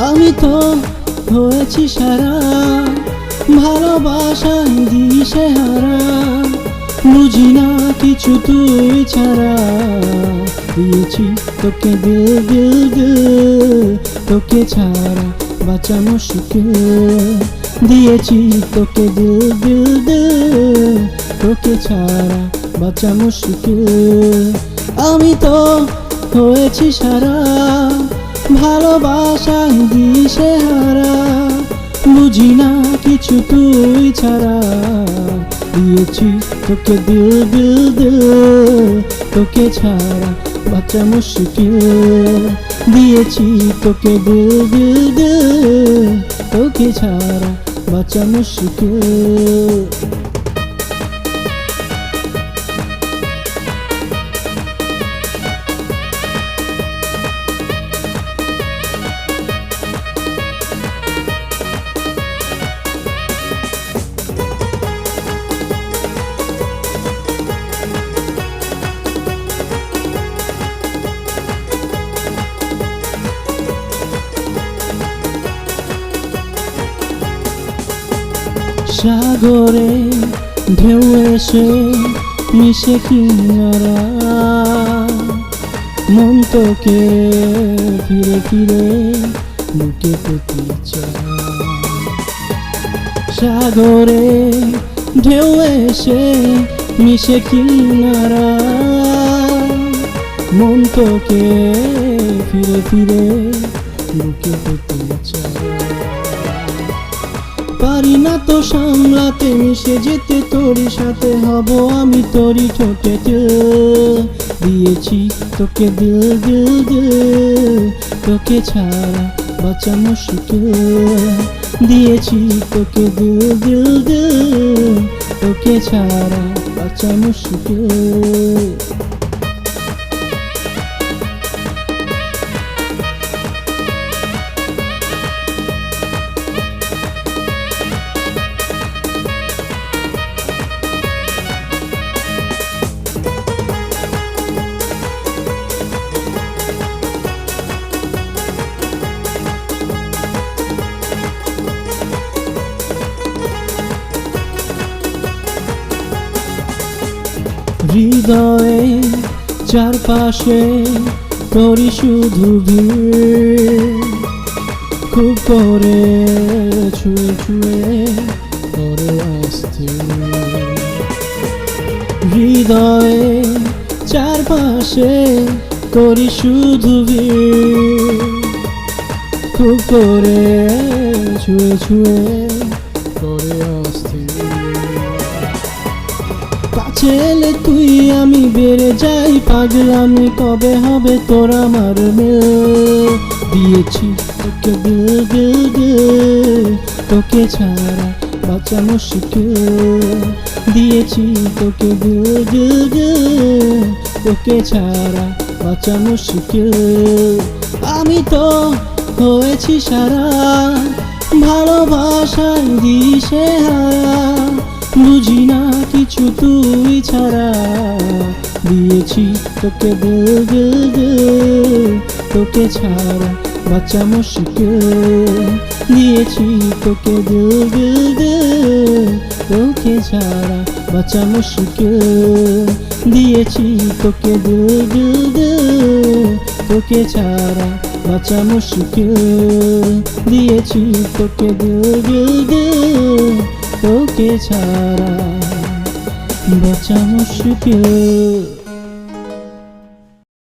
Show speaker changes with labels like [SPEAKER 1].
[SPEAKER 1] আমি তো হয়েছি সারা, ভালোবাসায় দিশেহারা, বুঝি না কিছু তুই ছাড়া। দিয়েছি তোকে দিল দিল দিল, তোকে ছাড়া বাঁচা মুশকিল। দিয়েছি তোকে দিল দিল দিল, তোকে ছাড়া বাঁচা মুশকিল। আমি তো হয়েছি সারা, ভালোবাসায় দিশেহারা, বুঝি না কিছু তুই ছাড়া। দিয়েছি তোকে দিল দিল দিল, তোকে ছাড়া বাঁচা মুশকিল। দিয়েছি তোকে দিল দিল দিল, তোকে ছাড়া বাঁচা মুশকিল। সাগরে ঢেউ এসে মিশে কিনারা, মন তোকে ফিরে ফিরে বুকে পেতে চায়। সাগরে ঢেউ এসে মিশে কিনারা, মন তোকে ফিরে ফিরে বুকে পেতে চায়। পারি না তো সামলাতে, মিশে যেতে তোরই সাথে হব আমি তোরই ঠোঁটেতে। দিয়েছি তোকে দিল দিল দিল, তোকে ছাড়া বাঁচা মুশকিল। দিয়েছি তোকে দিল দিল দিল, তোকে ছাড়া বাঁচা মুশকিল। হৃদয়ে চারপাশে তোরই শুধু ভিড়, খুব করে ছুঁয়ে ছুঁয়ে করে অস্থির। হৃদয়ে চারপাশে তোরই শুধু ভিড়, খুব করে ছুঁয়ে ছুঁয়ে করে অস্থির। কাছে এলে তুই আমি বেড়ে যাই পাগলামি, কবে হবে তোর আমার মেয়ে। দিয়েছি তোকে দিল দিল দিল, তোকে ছাড়া বাঁচা মুশকিল। দিয়েছি তোকে দিল দিল দিল, তোকে ছাড়া বাঁচা মুশকিল। আমি তো হয়েছি সারা, ভালোবাসায় দিশেহারা, বুঝি না কিছু তুই ছাড়া। দিয়েছি তোকে দিল দিল দিল, তোকে ছাড়া বাঁচা মুশকিল। দিয়েছি তোকে দিল দিল দিল, তোকে ছাড়া বাঁচা মুশকিল। দিয়েছি তোকে দিল দিল দিল, তোকে ছাড়া বাঁচা মুশকিল। দিয়েছি তোকে দিল দিল দিল, তোকে ছাড়া বাঁচা মুশকিল।